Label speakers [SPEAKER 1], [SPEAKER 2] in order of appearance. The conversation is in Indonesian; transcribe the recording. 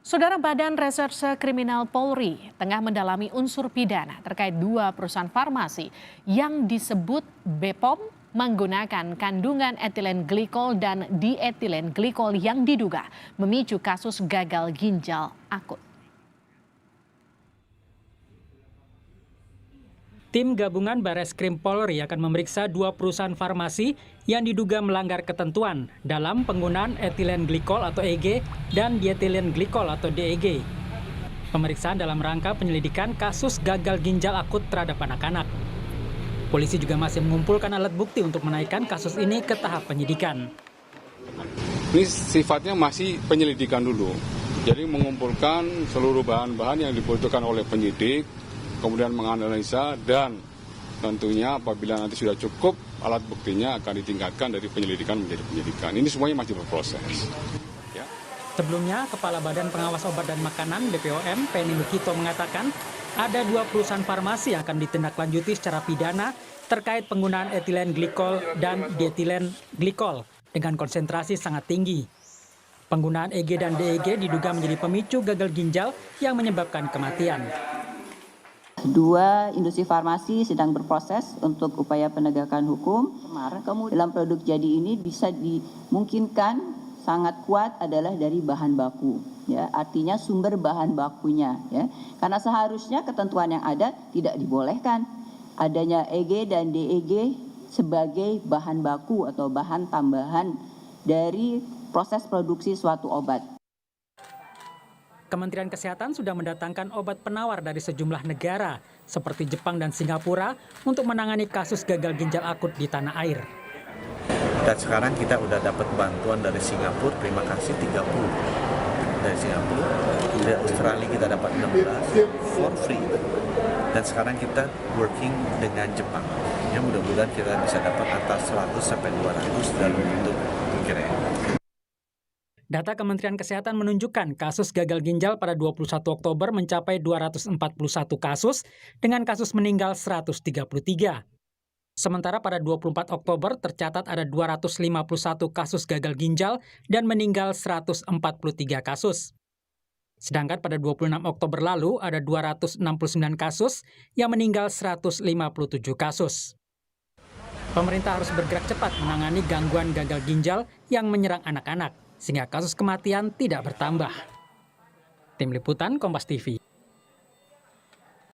[SPEAKER 1] Saudara Badan Reserse Kriminal Polri tengah mendalami unsur pidana terkait dua perusahaan farmasi yang disebut BPOM menggunakan kandungan etilen glikol dan dietilen glikol yang diduga memicu kasus gagal ginjal akut.
[SPEAKER 2] Tim gabungan Bareskrim Polri akan memeriksa dua perusahaan farmasi yang diduga melanggar ketentuan dalam penggunaan etilen glikol atau EG dan dietilen glikol atau DEG. Pemeriksaan dalam rangka penyelidikan kasus gagal ginjal akut terhadap anak-anak. Polisi juga masih mengumpulkan alat bukti untuk menaikkan kasus ini ke tahap penyidikan.
[SPEAKER 3] Ini sifatnya masih penyelidikan dulu. Jadi mengumpulkan seluruh bahan-bahan yang dibutuhkan oleh penyidik, kemudian menganalisa, dan tentunya apabila nanti sudah cukup alat buktinya akan ditingkatkan dari penyelidikan menjadi penyidikan. Ini semuanya masih berproses. Ya.
[SPEAKER 2] Sebelumnya, Kepala Badan Pengawas Obat dan Makanan BPOM, Penny Lukito mengatakan ada dua perusahaan farmasi yang akan ditindaklanjuti secara pidana terkait penggunaan etilen glikol dan dietilen glikol dengan konsentrasi sangat tinggi. Penggunaan EG dan DEG diduga menjadi pemicu gagal ginjal yang menyebabkan kematian.
[SPEAKER 4] Dua industri farmasi sedang berproses untuk upaya penegakan hukum. Kemudian dalam produk jadi ini bisa dimungkinkan sangat kuat adalah dari bahan baku. Ya, artinya sumber bahan bakunya. Ya, karena seharusnya ketentuan yang ada tidak dibolehkan adanya EG dan DEG sebagai bahan baku atau bahan tambahan dari proses produksi suatu obat.
[SPEAKER 2] Kementerian Kesehatan sudah mendatangkan obat penawar dari sejumlah negara seperti Jepang dan Singapura untuk menangani kasus gagal ginjal akut di tanah air.
[SPEAKER 5] Dan sekarang kita udah dapat bantuan dari Singapura, terima kasih 30 dari Singapura. Dari Australia kita dapat 16 for free. Dan sekarang kita working dengan Jepang. Ya, mudah-mudahan kita bisa dapat antara 100 sampai 200 dalam bentuk kirim.
[SPEAKER 2] Data Kementerian Kesehatan menunjukkan kasus gagal ginjal pada 21 Oktober mencapai 241 kasus dengan kasus meninggal 133. Sementara pada 24 Oktober tercatat ada 251 kasus gagal ginjal dan meninggal 143 kasus. Sedangkan pada 26 Oktober lalu ada 269 kasus yang meninggal 157 kasus. Pemerintah harus bergerak cepat menangani gangguan gagal ginjal yang menyerang anak-anak, sehingga kasus kematian tidak bertambah. Tim Liputan Kompas TV.